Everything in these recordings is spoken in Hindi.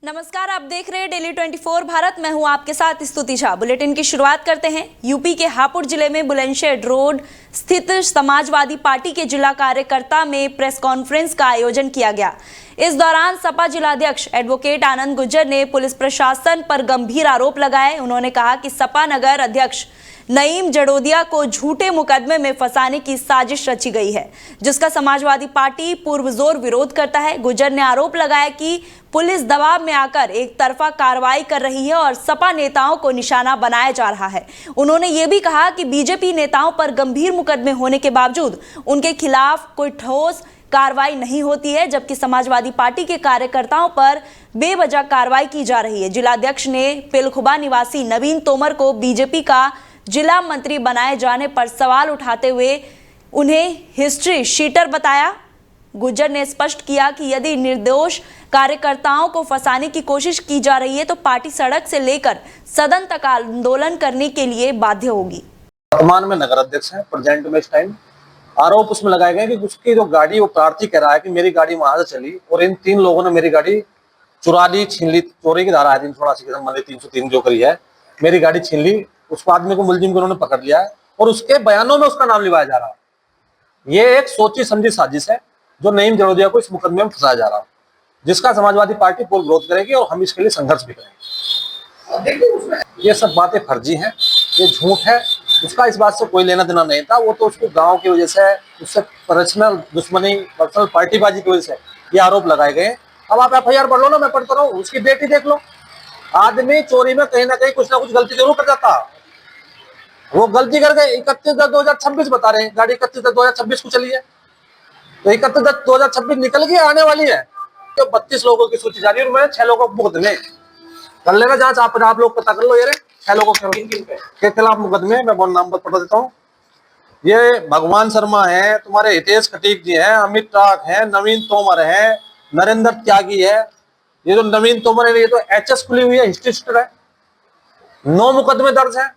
नमस्कार, आप देख रहे हैं डेली 24 भारत। मैं हूं आपके साथ स्तुति झा। बुलेटिन की शुरुआत करते हैं। यूपी के हापुड़ जिले में बुलंदशहर रोड स्थित समाजवादी पार्टी के जिला कार्यकर्ता में प्रेस कॉन्फ्रेंस का आयोजन किया गया। इस दौरान सपा जिलाध्यक्ष एडवोकेट आनंद गुर्जर ने पुलिस प्रशासन पर गंभीर आरोप लगाए। उन्होंने कहा कि सपा नगर अध्यक्ष नईम जड़ोदिया को झूठे मुकदमे में फंसाने की साजिश रची गई है, जिसका समाजवादी पार्टी पुरजोर विरोध करता है। गुर्जर ने आरोप लगाया कि पुलिस दबाव में आकर एक तरफा कार्रवाई कर रही है और सपा नेताओं को निशाना बनाया जा रहा है। उन्होंने ये भी कहा कि बीजेपी नेताओं पर गंभीर मुकदमे होने के बावजूद उनके खिलाफ कोई ठोस कार्रवाई नहीं होती है, जबकि समाजवादी पार्टी के कार्यकर्ताओं पर बेवजह कार्रवाई की जा रही है। जिलाध्यक्ष ने पिलखुबा निवासी नवीन तोमर को बीजेपी का जिला मंत्री बनाए जाने पर सवाल उठाते हुए उन्हें हिस्ट्री शीटर बताया। गुर्जर ने स्पष्ट किया कि यदि निर्दोष कार्यकर्ताओं को फंसाने की कोशिश की जा रही है तो पार्टी सड़क से लेकर सदन तक आंदोलन करने के लिए बाध्य होगी। वर्तमान में नगर अध्यक्ष हैं, प्रेजेंट में इस टाइम आरोप उसमें लगाए गए कि उसकी जो गाड़ी, वो प्रार्थी कह रहा है कि मेरी गाड़ी वहां से चली और इन तीन लोगों ने मेरी गाड़ी चुरा ली, छीन ली। चोरी की धारा है 380 के संबंधित 303 जो करी है, मेरी गाड़ी छीन ली। उस आदमी को, मुलजिम को उन्होंने पकड़ लिया है और उसके बयानों में उसका नाम लिवाया जा रहा है। ये एक सोची समझी साजिश है जो नईम जड़ोदिया को इस मुकदमे में फंसाया जा रहा है, जिसका समाजवादी पार्टी पूर्ण विरोध करेगी और हम इसके लिए संघर्ष भी करेंगे। ये सब बातें फर्जी हैं, ये झूठ है। उसका इस बात से कोई लेना देना नहीं था। वो तो उसको गांव की वजह से, उससे पर्सनल दुश्मनी, पर्सनल पार्टीबाजी की वजह से ये आरोप लगाए गए। अब आप FIR पढ़ लो ना, मैं पढ़ता रहूं, उसकी डेट ही देख लो। आदमी चोरी में कहीं ना कहीं कुछ ना कुछ गलती जरूर कर जाता। वो गलती करके 31/10/2026 बता रहे हैं, गाड़ी 31/10/2026 को चली है, तो 31/10/2026 निकल के आने वाली है। तो 32 लोगों की सूची जारी है और मैं 6 लोगों को मुकदमे कर लेगा जांच। आप लोग पता कर लो। ये 6 लोगों के खिलाफ मुकदमे, मैं बहुत नाम बता देता हूँ। ये भगवान शर्मा है, तुम्हारे हितेश खटीक जी हैं, अमित टाक है, नवीन तोमर है, नरेंद्र त्यागी है। ये जो नवीन तोमर है, ये तो HS खुली हुई है, हिस्ट्री शीटर है, 9 मुकदमे दर्ज है।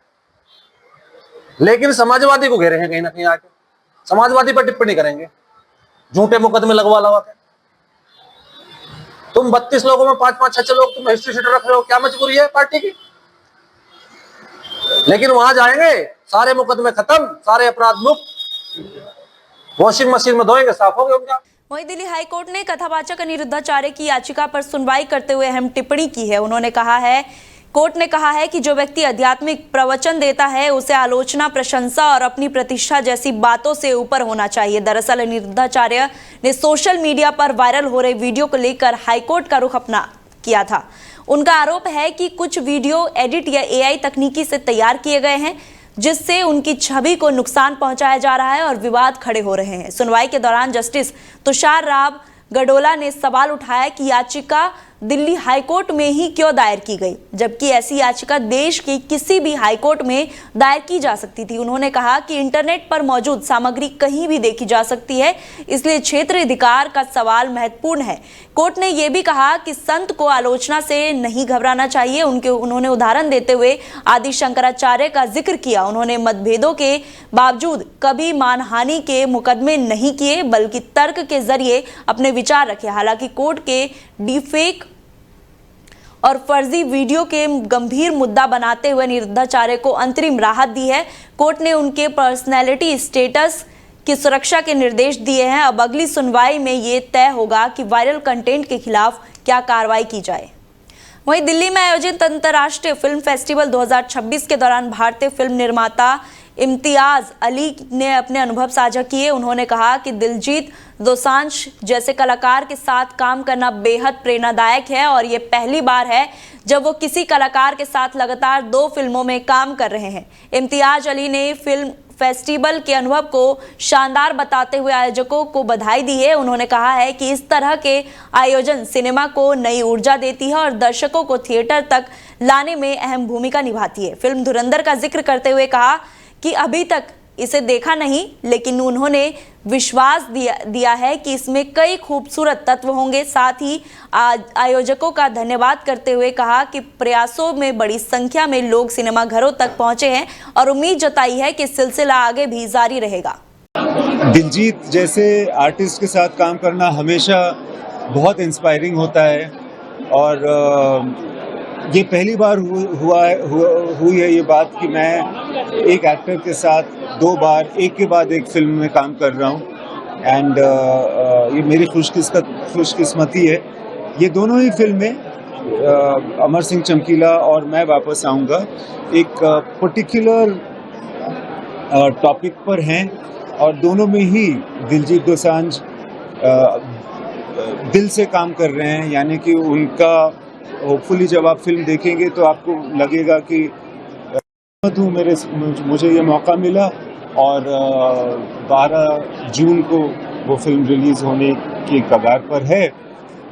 लेकिन समाजवादी को घेरे हैं कहीं ना कहीं आके, समाजवादी पर टिप्पणी करेंगे, झूठे मुकदमे लगवा के। तुम 32 लोगों में 5-5, 6 लोग तुम हिस्ट्री शीटर रख रहे हो, क्या मजबूरी है पार्टी की? लेकिन वहां जाएंगे, सारे मुकदमे खत्म, सारे अपराध मुक्त, वॉशिंग मशीन में धोएंगे, साफ हो गया उनका। वहीं दिल्ली हाईकोर्ट ने कथावाचक अनिरुद्धाचार्य की याचिका पर सुनवाई करते हुए अहम टिप्पणी की है। उन्होंने कहा है, कोर्ट ने कहा है कि जो व्यक्ति आध्यात्मिक प्रवचन देता है उसे आलोचना, प्रशंसा और अपनी प्रतिष्ठा जैसी बातों से ऊपर होना चाहिए। दरअसल अनिरुद्धाचार्य ने सोशल मीडिया पर वायरल हो रहे वीडियो को लेकर हाईकोर्ट का रुख अपना किया था। उनका आरोप है कि कुछ वीडियो एडिट या AI तकनीकी से तैयार किए गए हैं, जिससे उनकी छवि को नुकसान पहुंचाया जा रहा है और विवाद खड़े हो रहे हैं। सुनवाई के दौरान जस्टिस तुषार राव गडोला ने सवाल उठाया कि याचिका दिल्ली हाईकोर्ट में ही क्यों दायर की गई, जबकि ऐसी याचिका देश के किसी भी हाईकोर्ट में दायर की जा सकती थी। उन्होंने कहा कि इंटरनेट पर मौजूद सामग्री कहीं भी देखी जा सकती है, इसलिए क्षेत्रीय अधिकार का सवाल महत्वपूर्ण है। कोर्ट ने यह भी कहा कि संत को आलोचना से नहीं घबराना चाहिए। उन्होंने उदाहरण देते हुए आदि शंकराचार्य का जिक्र किया। उन्होंने मतभेदों के बावजूद कभी मानहानि के मुकदमे नहीं किए, बल्कि तर्क के जरिए अपने विचार रखे। हालांकि कोर्ट के डीफेक और फर्जी वीडियो के गंभीर मुद्दा बनाते हुए अनिरुद्धाचार्य को अंतरिम राहत दी है। कोर्ट ने उनके पर्सनैलिटी स्टेटस की सुरक्षा के निर्देश दिए हैं। अब अगली सुनवाई में ये तय होगा कि वायरल कंटेंट के खिलाफ क्या कार्रवाई की जाए। वहीं दिल्ली में आयोजित अंतर्राष्ट्रीय फिल्म फेस्टिवल 2026 के दौरान भारतीय फिल्म निर्माता इम्तियाज अली ने अपने अनुभव साझा किए। उन्होंने कहा कि दिलजीत दोसांझ जैसे कलाकार के साथ काम करना बेहद प्रेरणादायक है और ये पहली बार है जब वो किसी कलाकार के साथ लगातार 2 फिल्मों में काम कर रहे हैं। इम्तियाज अली ने फिल्म फेस्टिवल के अनुभव को शानदार बताते हुए आयोजकों को बधाई दी है। उन्होंने कहा है कि इस तरह के आयोजन सिनेमा को नई ऊर्जा देती है और दर्शकों को थिएटर तक लाने में अहम भूमिका निभाती है। फिल्म धुरंधर का जिक्र करते हुए कहा कि अभी तक इसे देखा नहीं, लेकिन उन्होंने विश्वास दिया है कि इसमें कई खूबसूरत तत्व होंगे। साथ ही आयोजकों का धन्यवाद करते हुए कहा कि प्रयासों में बड़ी संख्या में लोग सिनेमा घरों तक पहुंचे हैं और उम्मीद जताई है कि सिलसिला आगे भी जारी रहेगा। दिलजीत जैसे आर्टिस्ट के साथ काम करना हमेशा बहुत इंस्पायरिंग होता है। और ये पहली बार हुई है ये बात कि मैं एक एक्टर के साथ 2 बार एक के बाद एक फिल्म में काम कर रहा हूँ एंड ये मेरी खुशकिस्मती है। ये दोनों ही फिल्में अमर सिंह चमकीला और मैं वापस आऊँगा एक पर्टिकुलर टॉपिक पर हैं और दोनों में ही दिलजीत दोसांझ दिल से काम कर रहे हैं, यानी कि उनका होपफुली जब आप फिल्म देखेंगे तो आपको लगेगा कि मुझे ये मौका मिला और 12 जून को वो फिल्म रिलीज होने की कगार पर है।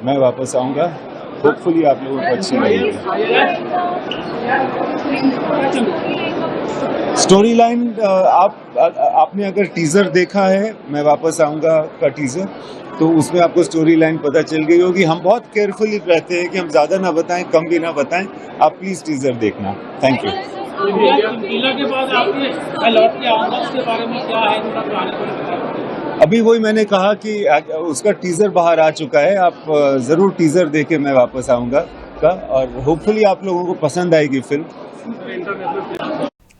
मैं वापस आऊँगा, होपफुली आप लोगों को अच्छी लगेगी। स्टोरी लाइन आपने अगर टीजर देखा है मैं वापस आऊँगा का टीजर, तो उसमें आपको स्टोरी लाइन पता चल गई होगी। हम बहुत केयरफुली रहते हैं कि हम ज़्यादा ना बताएं, कम भी ना बताएं। आप प्लीज़ टीजर देखना। Thank you. के बाद आपने लौट के आऊंगा, उसके बारे में क्या है थोड़ा प्लान? अभी वही मैंने कहा कि उसका टीजर बाहर आ चुका है, आप ज़रूर टीजर देके मैं वापस आऊँगा का, और होपफुली आप लोगों को पसंद आएगी फिल्म।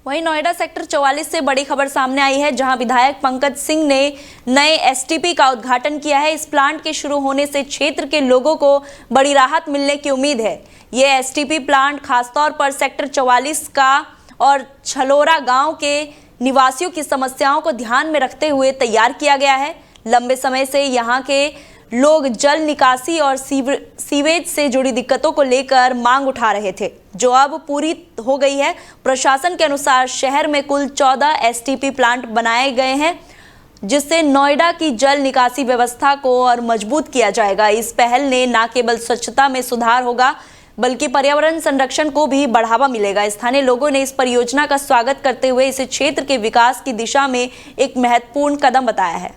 वहीं नोएडा सेक्टर 44 से बड़ी खबर सामने आई है, जहां विधायक पंकज सिंह ने नए एसटीपी का उद्घाटन किया है। इस प्लांट के शुरू होने से क्षेत्र के लोगों को बड़ी राहत मिलने की उम्मीद है। ये एसटीपी प्लांट खासतौर पर सेक्टर 44 का और छलोरा गांव के निवासियों की समस्याओं को ध्यान में रखते हुए तैयार किया गया है। लंबे समय से यहाँ के लोग जल निकासी और सीवेज से जुड़ी दिक्कतों को लेकर मांग उठा रहे थे, जो अब पूरी हो गई है। प्रशासन के अनुसार शहर में कुल 14 एसटीपी प्लांट बनाए गए हैं, जिससे नोएडा की जल निकासी व्यवस्था को और मजबूत किया जाएगा। इस पहल ने न केवल स्वच्छता में सुधार होगा, बल्कि पर्यावरण संरक्षण को भी बढ़ावा मिलेगा। स्थानीय लोगों ने इस परियोजना का स्वागत करते हुए इसे क्षेत्र के विकास की दिशा में एक महत्वपूर्ण कदम बताया है।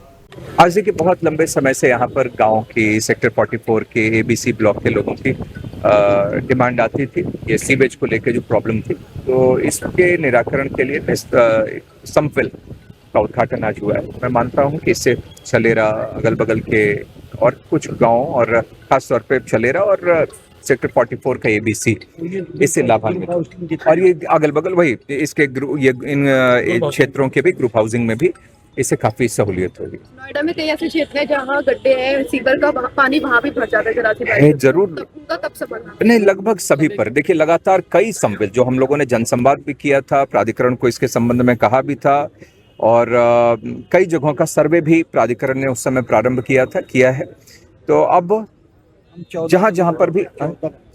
आज देखिए, बहुत लंबे समय से यहाँ पर गांव की सेक्टर 44 के एबीसी ब्लॉक के लोगों की डिमांड आती थी, ये सीवेज को लेकर जो प्रॉब्लम थी, तो इसके निराकरण के लिए संपवेल का उद्घाटन आज हुआ है। मैं मानता हूँ कि इससे छलेरा, अगल बगल के और कुछ गांव और खासतौर पे छलेरा और सेक्टर 44 का एबीसी इससे लाभान्वित, और ये अगल बगल वही इसके इन क्षेत्रों के भी ग्रुप हाउसिंग में भी इससे काफी सहूलियत होगी। नोएडा में कई ऐसे क्षेत्र हैं जहाँ गड्ढे हैं, सीवर का पानी वहाँ भी भर जाता है, जरूर तब से बढ़ना नहीं, लगभग सभी पर देखिए लगातार कई संवेद जो हम लोगों ने जनसंवाद भी किया था, प्राधिकरण को इसके संबंध में कहा भी था, और कई जगहों का सर्वे भी प्राधिकरण ने उस समय प्रारंभ किया है। तो अब जहां जहां पर भी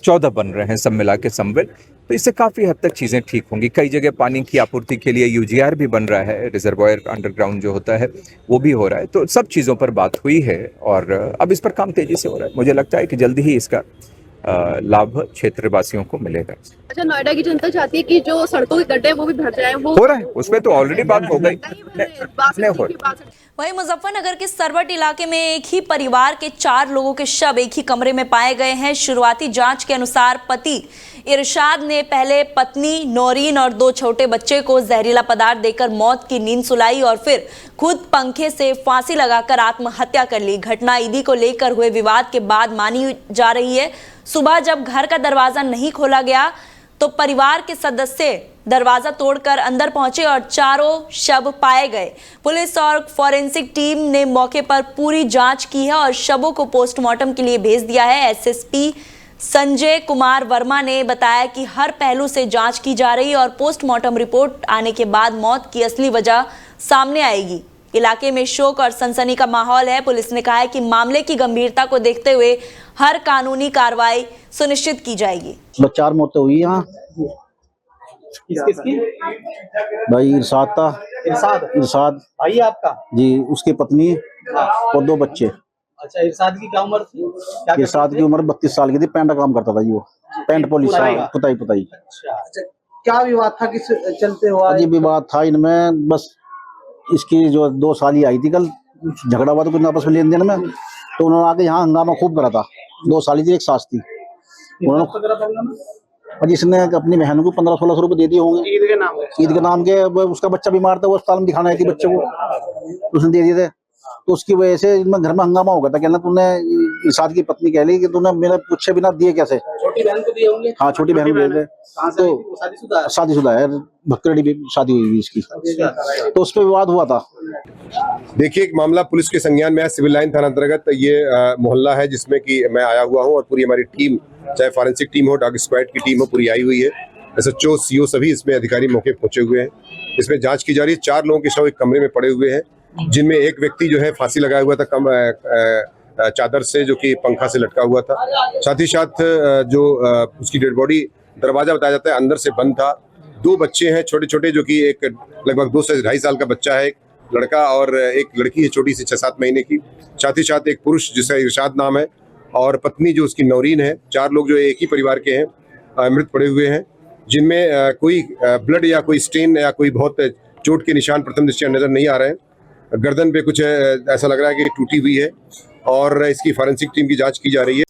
14 बन रहे हैं सब मिला के संवेद, तो इससे काफी हद तक चीजें ठीक होंगी। कई जगह पानी की आपूर्ति के लिए यूजीआर भी बन रहा है, रिजर्वायर अंडरग्राउंड जो होता है वो भी हो रहा है। तो सब चीजों पर बात हुई है और अब इस पर काम तेजी से हो रहा है। मुझे लगता है कि जल्दी ही इसका लाभ क्षेत्रवासियों को मिलेगा। अच्छा, नोएडा की जनता चाहती है कि जो सड़कों के गड्ढे वो भी भर जाए, वो हो रहा है, उसमें तो ऑलरेडी बात हो गई। वहीं मुजफ्फरनगर के सरवट इलाके में एक ही परिवार के 4 लोगों के शव एक ही कमरे में पाए गए हैं। शुरुआती जांच के अनुसार पति इरशाद ने पहले पत्नी नौरीन और 2 छोटे बच्चे को जहरीला पदार्थ देकर मौत की नींद सुलाई और फिर खुद पंखे से फांसी लगाकर आत्महत्या कर ली। घटना ईदी को लेकर हुए विवाद के बाद मानी जा रही है। सुबह जब घर का दरवाजा नहीं खोला गया तो परिवार के सदस्य दरवाजा तोड़कर अंदर पहुंचे और 4 शव पाए गए। पुलिस और फॉरेंसिक टीम ने मौके पर पूरी जांच की है और शवों को पोस्टमार्टम के लिए भेज दिया है। एसएसपी संजय कुमार वर्मा ने बताया कि हर पहलू से जांच की जा रही है और पोस्टमार्टम रिपोर्ट आने के बाद मौत की असली वजह सामने आएगी। इलाके में शोक और सनसनी का माहौल है। पुलिस ने कहा है कि मामले की गंभीरता को देखते हुए हर कानूनी कार्रवाई सुनिश्चित की जाएगी। 4 मौतें हुई यहाँ। किसकी? भाई इरशाद था। इरशाद भाई आपका? जी, उसकी पत्नी और 2 बच्चे। अच्छा, इरशाद की क्या उम्र थी? इरशाद की उम्र 32 साल की थी। पेंट का काम करता था जी वो, पेंट पॉलिश, पुताई। अच्छा, क्या विवाद था, किस चलते हुआ? जी विवाद था इनमें, बस इसकी जो 2 साली आई थी कल, झगड़ा हुआ था कुछ आपस में लेन देन में, तो उन्होंने आके यहाँ हंगामा खूब करा था। 2 साली थी, एक सास थी। और जिसने अपनी बहन को 1500-1600 रुपए दे दिए होंगे ईद के नाम के। उसका बच्चा बीमार था, वो अस्पताल में दिखाना है कि बच्चे को उसने दे दिए थे। तो उसकी वजह से इनमें घर में हंगामा हो गया था। कहना तूने इरशाद की पत्नी कह ली कि तूने मेरे पूछे बिना दिए कैसे। छोटी बहन को दिए होंगे। हाँ, छोटी बहन को दिए थे। तो शादीशुदा है, भक्करडी भी शादी हुई इसकी, तो उस पर विवाद हुआ था। देखिए, एक मामला पुलिस के संज्ञान में है। सिविल लाइन थाना अंतर्गत ये मोहल्ला है जिसमें कि मैं आया हुआ हूँ और पूरी हमारी टीम, चाहे फॉरेंसिक टीम हो, डॉग स्क्वाड की टीम हो, पूरी आई हुई है। SHO, CO सभी इसमें अधिकारी मौके पहुंचे हुए हैं। इसमें जांच की जा रही है। 4 लोगों के शव एक कमरे में पड़े हुए हैं, जिनमें एक व्यक्ति जो है फांसी लगाया हुआ था चादर से, जो कि पंखा से लटका हुआ था। साथ ही साथ जो उसकी डेड बॉडी, दरवाजा बताया जाता है अंदर से बंद था। 2 बच्चे हैं छोटे छोटे, जो कि एक लगभग 2 से 2.5 साल का बच्चा है, एक लड़का, और एक लड़की है छोटी सी 6-7 महीने की। साथ ही साथ एक पुरुष जिसका इरशाद नाम है, और पत्नी जो उसकी नौरीन है। 4 लोग जो एक ही परिवार के हैं मृत पड़े हुए हैं, जिनमें कोई ब्लड या कोई स्टेन या कोई बहुत चोट के निशान प्रथम दृष्टया नजर नहीं आ रहे हैं। गर्दन पे कुछ ऐसा लग रहा है कि टूटी हुई है, और इसकी फॉरेंसिक टीम की जांच की जा रही है।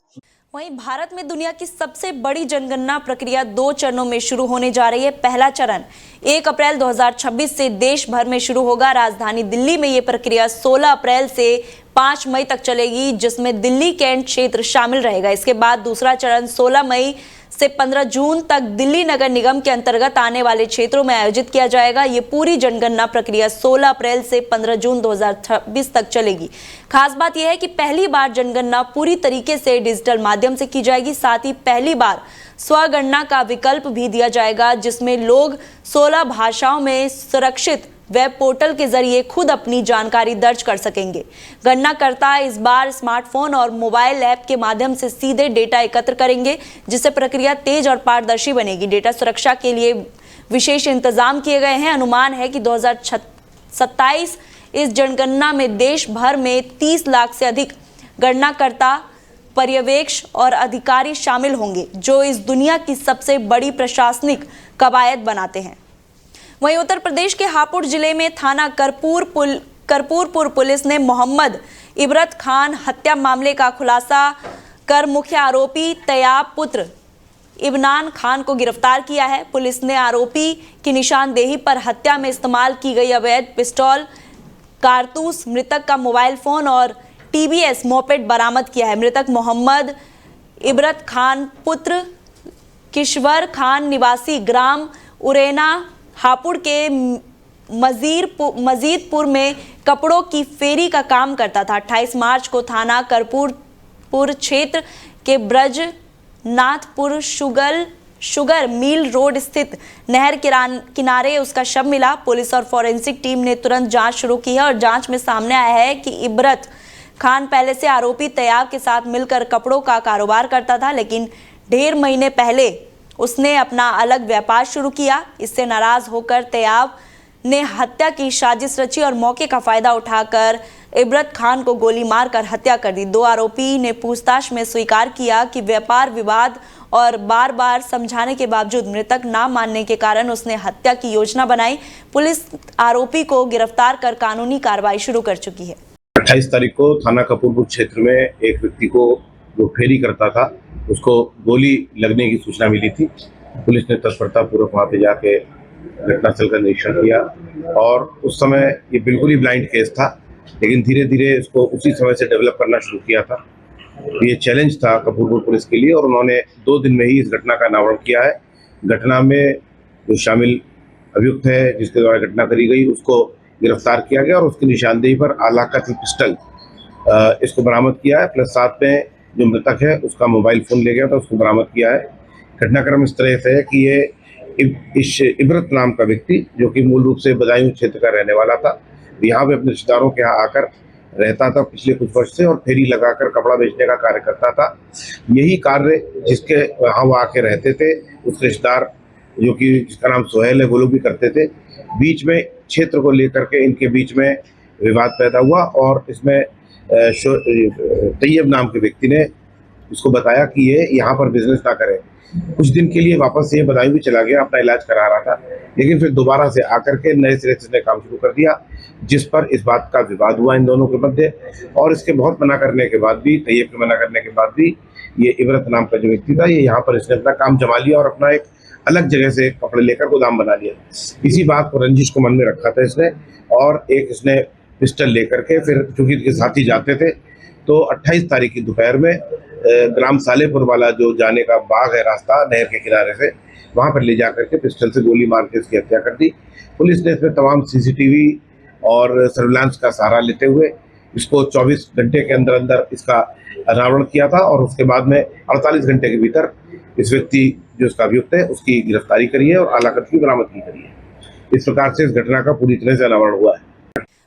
वहीं भारत में दुनिया की सबसे बड़ी जनगणना प्रक्रिया 2 चरणों में शुरू होने जा रही है। पहला चरण 1 अप्रैल 2026 से देश भर में शुरू होगा। राजधानी दिल्ली में ये प्रक्रिया 16 अप्रैल से 5 मई तक चलेगी, जिसमें दिल्ली कैंट क्षेत्र शामिल रहेगा। इसके बाद दूसरा चरण 16 मई से 15 जून तक दिल्ली नगर निगम के अंतर्गत आने वाले क्षेत्रों में आयोजित किया जाएगा। ये पूरी जनगणना प्रक्रिया 16 अप्रैल से 15 जून 2026 तक चलेगी। खास बात यह है कि पहली बार जनगणना पूरी तरीके से डिजिटल माध्यम से की जाएगी। साथ ही पहली बार स्वगणना का विकल्प भी दिया जाएगा, जिसमें लोग 16 भाषाओं में सुरक्षित वेब पोर्टल के जरिए खुद अपनी जानकारी दर्ज कर सकेंगे। गणनाकर्ता इस बार स्मार्टफोन और मोबाइल ऐप के माध्यम से सीधे डेटा एकत्र करेंगे, जिससे प्रक्रिया तेज और पारदर्शी बनेगी। डेटा सुरक्षा के लिए विशेष इंतजाम किए गए हैं। अनुमान है कि 2027 इस जनगणना में देश भर में 30 लाख से अधिक गणनाकर्ता, पर्यवेक्षक और अधिकारी शामिल होंगे, जो इस दुनिया की सबसे बड़ी प्रशासनिक कवायद बनाते हैं। वहीं उत्तर प्रदेश के हापुड़ जिले में थाना करपूरपुर पुलिस ने मोहम्मद इबरत खान हत्या मामले का खुलासा कर मुख्य आरोपी तैयाब पुत्र इब्नान खान को गिरफ्तार किया है। पुलिस ने आरोपी की निशानदेही पर हत्या में इस्तेमाल की गई अवैध पिस्तौल, कारतूस, मृतक का मोबाइल फोन और TVS मोपेड बरामद किया है। मृतक मोहम्मद इबरत खान पुत्र किश्वर खान निवासी ग्राम उरेना हापुड़ के मजीदपुर में कपड़ों की फेरी का काम करता था। 28 मार्च को थाना करपूरपुर क्षेत्र के ब्रजनाथपुर शुगर मिल रोड स्थित नहर किनारे उसका शव मिला। पुलिस और फॉरेंसिक टीम ने तुरंत जांच शुरू की है और जांच में सामने आया है कि इबरत खान पहले से आरोपी तैयाब के साथ मिलकर कपड़ों का कारोबार करता था, लेकिन 1.5 महीने पहले उसने अपना अलग व्यापार शुरू किया। इससे नाराज होकर तैयाब ने हत्या की साजिश रची और मौके का फायदा उठाकर इबरत खान को गोली मारकर हत्या कर दी। 2 आरोपी ने पूछताछ में स्वीकार किया कि व्यापार विवाद और बार बार समझाने के बावजूद मृतक ना मानने के कारण उसने हत्या की योजना बनाई। पुलिस आरोपी को गिरफ्तार कर कानूनी कार्रवाई शुरू कर चुकी है। 28 तारीख को थाना कपूरपुर क्षेत्र में एक व्यक्ति को जो फेरी करता था उसको गोली लगने की सूचना मिली थी। पुलिस ने तत्परता पूर्वक वहाँ पे जाके घटनास्थल का निरीक्षण किया और उस समय ये बिल्कुल ही ब्लाइंड केस था, लेकिन धीरे धीरे इसको उसी समय से डेवलप करना शुरू किया था। ये चैलेंज था कपूरपुर पुलिस के लिए और उन्होंने 2 दिन में ही इस घटना का अनावरण किया है। घटना में जो शामिल अभियुक्त है जिसके द्वारा घटना करी गई उसको गिरफ्तार किया गया और उसकी निशानदेही पर आलाकती पिस्टल इसको बरामद किया है, प्लस साथ में जो मृतक है उसका मोबाइल फोन ले गया था उसको बरामद किया है। घटनाक्रम इस तरह से है कि ये इस इबरत नाम का व्यक्ति जो कि मूल रूप से बदायूं क्षेत्र का रहने वाला था, यहाँ पे अपने रिश्तेदारों के यहाँ आकर रहता था पिछले कुछ वर्ष से और फेरी लगाकर कपड़ा बेचने का कार्य करता था। यही कार्य जिसके यहाँ वो आके रहते थे उसके रिश्तेदार जो कि जिसका नाम सोहेल है वो लोग भी करते थे। बीच में क्षेत्र को लेकर के इनके बीच में विवाद पैदा हुआ और इसमें तैयब नाम के व्यक्ति ने उसको बताया कि ये यहाँ पर बिजनेस ना करे। कुछ दिन के लिए वापस ये बदायूं भी चला गया, अपना इलाज करा रहा था, लेकिन फिर दोबारा से आकर के नए सिरे से इसने काम शुरू कर दिया, जिस पर इस बात का विवाद हुआ इन दोनों के मध्य। और इसके बहुत मना करने के बाद भी, तैयब के मना करने के बाद भी, ये इबरत नाम का जो व्यक्ति था ये यहाँ पर इसने अपना काम जमा लिया और अपना एक अलग जगह से कपड़े लेकर गोदाम बना लिया। इसी बात को रंजिश को मन में रखा था इसने और एक इसने पिस्टल लेकर के फिर चूंकि इनके साथी जाते थे तो 28 तारीख की दोपहर में ग्राम सालेपुर वाला जो जाने का बाग है रास्ता नहर के किनारे से, वहां पर ले जाकर के पिस्टल से गोली मार के इसकी हत्या कर दी। पुलिस ने इसमें तमाम सीसीटीवी और सर्विलांस का सहारा लेते हुए इसको 24 घंटे के अंदर अंदर इसका अनावरण किया था और उसके बाद में 48 घंटे के भीतर इस व्यक्ति जो इसका अभियुक्त है उसकी गिरफ्तारी करी है और आला कत्ल की बरामदगी करी है। इस प्रकार से इस घटना का पूरी तरह से अनावरण हुआ है।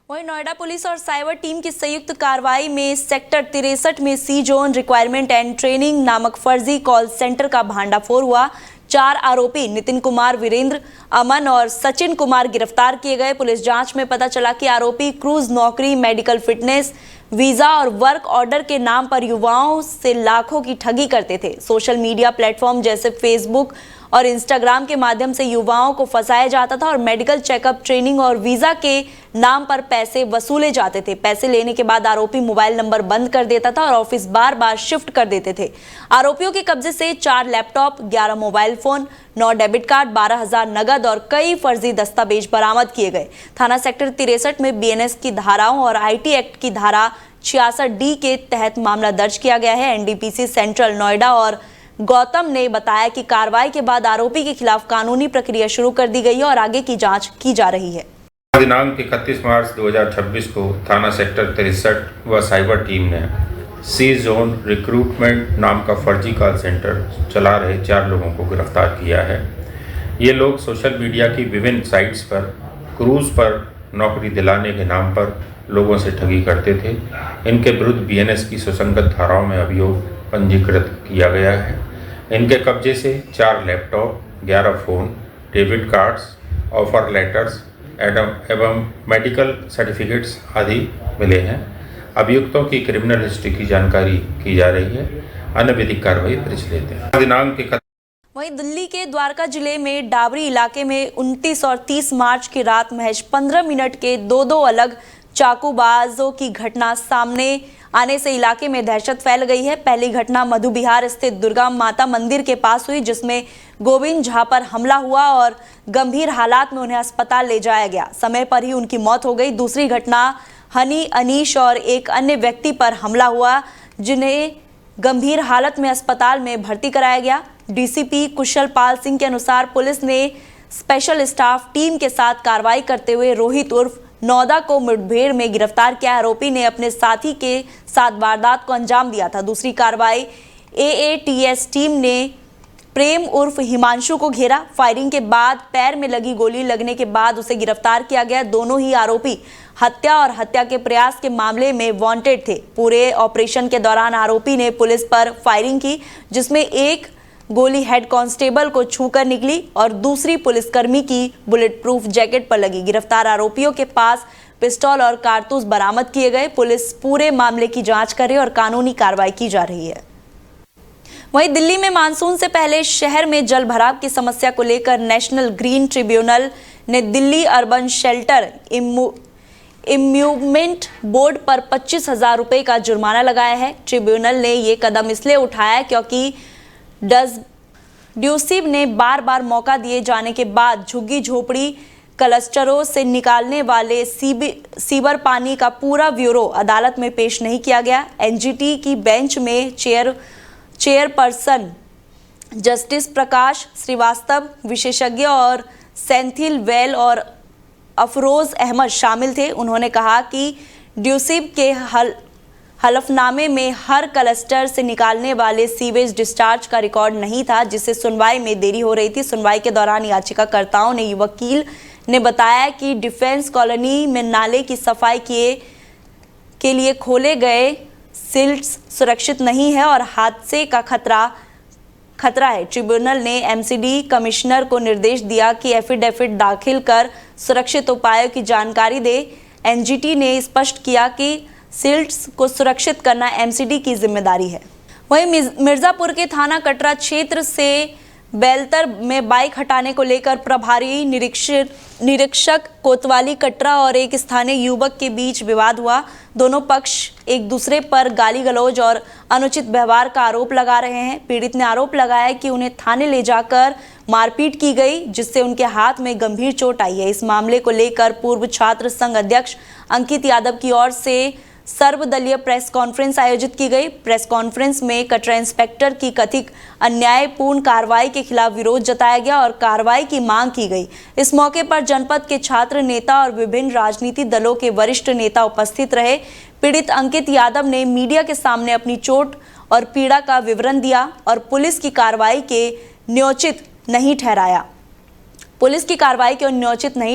वहीं नोएडा पुलिस और साइबर टीम की संयुक्त कार्रवाई में सेक्टर 63 में सी जोन रिक्वायरमेंट एंड ट्रेनिंग नामक फर्जी कॉल सेंटर का भांडाफोड़ हुआ। 4 आरोपी नितिन कुमार, वीरेंद्र, अमन और सचिन कुमार गिरफ्तार किए गए। पुलिस जांच में पता चला कि आरोपी क्रूज नौकरी, मेडिकल फिटनेस, वीजा और वर्क ऑर्डर के नाम पर युवाओं से लाखों की ठगी करते थे। सोशल मीडिया प्लेटफॉर्म जैसे फेसबुक और इंस्टाग्राम के माध्यम से युवाओं को फंसाया जाता था और मेडिकल चेकअप, ट्रेनिंग और वीजा के नाम पर पैसे वसूले जाते थे। पैसे लेने के बाद आरोपी मोबाइल नंबर बंद कर देता था और ऑफिस बार बार शिफ्ट कर देते थे। आरोपियों के कब्जे से 4 laptop, 11 mobile phone, 9 debit card, 12,000 नगद और कई फर्जी दस्तावेज बरामद किए गए। थाना सेक्टर 63 में बीएनएस की धाराओं और आईटी एक्ट की धारा 66D के तहत मामला दर्ज किया गया है। एनडीपीसी सेंट्रल नोएडा और गौतम ने बताया कि कार्रवाई के बाद आरोपी के खिलाफ कानूनी प्रक्रिया शुरू कर दी गई है और आगे की जांच की जा रही है। दिनांक 31 मार्च 2026 को थाना सेक्टर 63 व साइबर टीम ने सी जोन रिक्रूटमेंट नाम का फर्जी कॉल सेंटर चला रहे 4 लोगों को गिरफ्तार किया है। ये लोग सोशल मीडिया की विभिन्न साइट्स पर क्रूज पर नौकरी दिलाने के नाम पर लोगों से ठगी करते थे। इनके विरुद्ध बीएनएस की सुसंगत धाराओं में अभियोग पंजीकृत किया गया है। इनके कब्जे से 4 laptop, 11 phone, debit cards, offer letters एवं मेडिकल सर्टिफिकेट्स आदि मिले हैं। अभियुक्तों की क्रिमिनल हिस्ट्री की जानकारी की जा रही है। अन्य विधिक कार्रवाई प्रचलित है। दिनांक वहीं दिल्ली के द्वारका जिले में डाबरी इलाके में 29 और 30 मार्च की रात महज 15 मिनट के 2 अलग चाकूबाजों की घटना सामने आने से इलाके में दहशत फैल गई है। पहली घटना मधु बिहार स्थित दुर्गा माता मंदिर के पास हुई, जिसमें गोविंद झा पर हमला हुआ और गंभीर हालात में उन्हें अस्पताल ले जाया गया। समय पर ही उनकी मौत हो गई। दूसरी घटना हनी, अनीश और एक अन्य व्यक्ति पर हमला हुआ, जिन्हें गंभीर हालत में अस्पताल में भर्ती कराया गया। डीसीपी कुशल पाल सिंह के अनुसार पुलिस ने स्पेशल स्टाफ टीम के साथ कार्रवाई करते हुए रोहित उर्फ नौदा को मुठभेड़ में गिरफ्तार किया। आरोपी ने अपने साथी के साथ वारदात को अंजाम दिया था। दूसरी कार्रवाई एएटीएस टीम ने प्रेम उर्फ हिमांशु को घेरा। फायरिंग के बाद पैर में लगी गोली लगने के बाद उसे गिरफ्तार किया गया। दोनों ही आरोपी हत्या और हत्या के प्रयास के मामले में वांटेड थे। पूरे ऑपरेशन के दौरान आरोपी ने पुलिस पर फायरिंग की, जिसमें एक गोली हेड कांस्टेबल को छूकर निकली और दूसरी पुलिसकर्मी की बुलेट प्रूफ जैकेट पर लगी। गिरफ्तार आरोपियों के पास पिस्तौल और कारतूस बरामद किए गए। पुलिस पूरे मामले की जांच कर रही है और कानूनी कार्रवाई की जा रही है। वहीं दिल्ली में मानसून से पहले शहर में जल भराव की समस्या को लेकर नेशनल ग्रीन ट्रिब्यूनल ने दिल्ली अर्बन शेल्टर इम्यूवमेंट बोर्ड पर 25,000 रुपये का जुर्माना लगाया है। ट्रिब्यूनल ने ये कदम इसलिए उठाया क्योंकि ड्यूसिब ने बार बार मौका दिए जाने के बाद झुग्गी झोपड़ी क्लस्टरों से निकालने वाले सीवर पानी का पूरा ब्यूरो अदालत में पेश नहीं किया गया। एनजीटी की बेंच में चेयरपर्सन जस्टिस प्रकाश श्रीवास्तव, विशेषज्ञ और सेंथिल वेल और अफरोज अहमद शामिल थे। उन्होंने कहा कि ड्यूसिब के हलफनामे में हर क्लस्टर से निकालने वाले सीवेज डिस्चार्ज का रिकॉर्ड नहीं था, जिससे सुनवाई में देरी हो रही थी। सुनवाई के दौरान याचिकाकर्ताओं ने वकील ने बताया कि डिफेंस कॉलोनी में नाले की सफाई के लिए खोले गए सिल्ट्स सुरक्षित नहीं है और हादसे का खतरा है। ट्रिब्यूनल ने एमसीडी कमिश्नर को निर्देश दिया कि एफिडेविट दाखिल कर सुरक्षित उपायों की जानकारी दे। एनजीटी ने स्पष्ट किया कि सिल्ट्स को सुरक्षित करना एमसीडी की जिम्मेदारी है। वहीं मिर्जापुर के थाना कटरा क्षेत्र से बेलतर में बाइक हटाने को लेकर प्रभारी निरीक्षक कोतवाली कटरा और एक स्थानीय युवक के बीच विवाद हुआ। दोनों पक्ष एक दूसरे पर गाली गलौज और अनुचित व्यवहार का आरोप लगा रहे हैं। पीड़ित ने आरोप लगाया कि उन्हें थाने ले जाकर मारपीट की गई, जिससे उनके हाथ में गंभीर चोट आई है। इस मामले को लेकर पूर्व छात्र संघ अध्यक्ष अंकित यादव की ओर से सर्वदलीय प्रेस कॉन्फ्रेंस आयोजित की गई। प्रेस कॉन्फ्रेंस में कटरा इंस्पेक्टर की कथित अन्यायपूर्ण कार्रवाई के खिलाफ विरोध जताया गया और कार्रवाई की मांग की गई। इस मौके पर जनपद के छात्र नेता और विभिन्न राजनीतिक दलों के वरिष्ठ नेता उपस्थित रहे। पीड़ित अंकित यादव ने मीडिया के सामने अपनी चोट और पीड़ा का विवरण दिया और पुलिस की कार्रवाई के न्योचित नहीं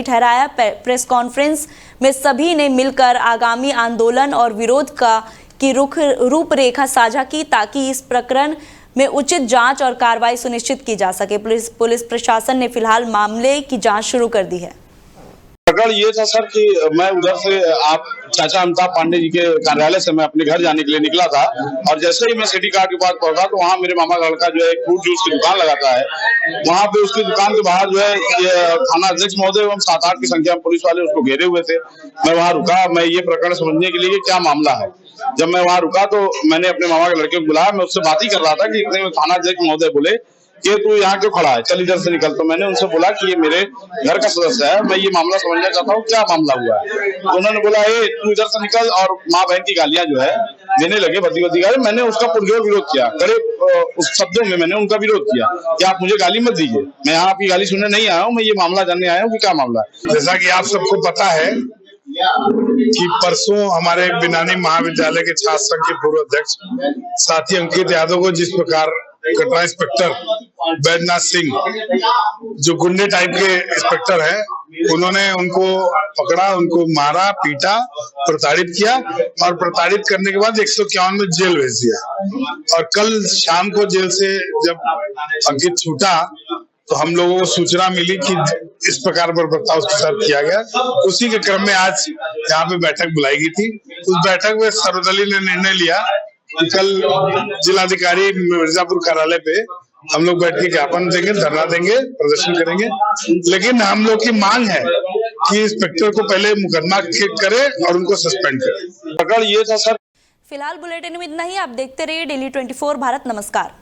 ठहराया। प्रेस कॉन्फ्रेंस में सभी ने मिलकर आगामी आंदोलन और विरोध की रूपरेखा साझा की, ताकि इस प्रकरण में उचित जांच और कार्रवाई सुनिश्चित की जा सके। पुलिस प्रशासन ने फिलहाल मामले की जांच शुरू कर दी है। प्रकरण ये था सर कि मैं उधर से आप चाचा अमिताभ पांडे जी के कार्यालय से मैं अपने घर जाने के लिए निकला था, और जैसे ही मैं सिटी कार्ड के पास पहुंचा तो वहाँ मेरे मामा का लड़का जो है फ्रूट जूस की दुकान लगाता है। वहाँ पे उसकी दुकान के बाहर जो है ये थाना अध्यक्ष महोदय एवं 7-8 की संख्या में पुलिस वाले उसको घेरे हुए थे। मैं वहाँ रुका, मैं ये प्रकरण समझने के लिए क्या मामला है। जब मैं वहाँ रुका तो मैंने अपने मामा के लड़के को बुलाया, मैं उससे बात ही कर रहा था कि इतने में थाना अध्यक्ष महोदय बोले कि तू यहाँ क्यों खड़ा है, चल इधर से निकल। तो मैंने उनसे बोला कि ये मेरे घर का सदस्य है, मैं ये मामला समझना चाहता हूँ, क्या मामला हुआ है। तो उन्होंने बोला तू इधर से निकल, और माँ बहन की गालियां जो है देने लगे, बदी गाली। मैंने उसका पुरजोर विरोध किया, कड़े उस शब्दों में मैंने उनका विरोध किया कि आप मुझे गाली मत दीजिए, मैं यहाँ आपकी गाली सुनने नहीं आया हूँ, मैं ये मामला जानने आया हूँ कि क्या मामला है। जैसा कि आप सबको पता है कि परसों हमारे बिनानी महाविद्यालय के छात्र संघ के पूर्व अध्यक्ष साथी अंकित यादव को जिस प्रकार कटरा इंस्पेक्टर बैजनाथ सिंह, जो गुंडे टाइप के इंस्पेक्टर हैं, उन्होंने उनको पकड़ा, उनको मारा, पीटा, प्रताड़ित किया, और प्रताड़ित करने के बाद 151 में जेल भेज दिया। और कल शाम को जेल से जब अंकित छूटा तो हम लोगों को सूचना मिली कि इस प्रकार पर बर्ताव उसके साथ किया गया। उसी के क्रम में आज यहाँ पे बैठक बुलाई गई थी। उस बैठक में सर्वदलीय ने निर्णय लिया कि कल जिलाधिकारी मिर्जापुर कार्यालय पे हम लोग बैठ के ज्ञापन देंगे, धरना देंगे, प्रदर्शन करेंगे। लेकिन हम लोग की मांग है कि इंस्पेक्टर को पहले मुकदमा करे और उनको सस्पेंड करे। प्रकरण ये था सर। फिलहाल बुलेटिन में इतना ही। आप देखते रहिए डेली 24 भारत। नमस्कार।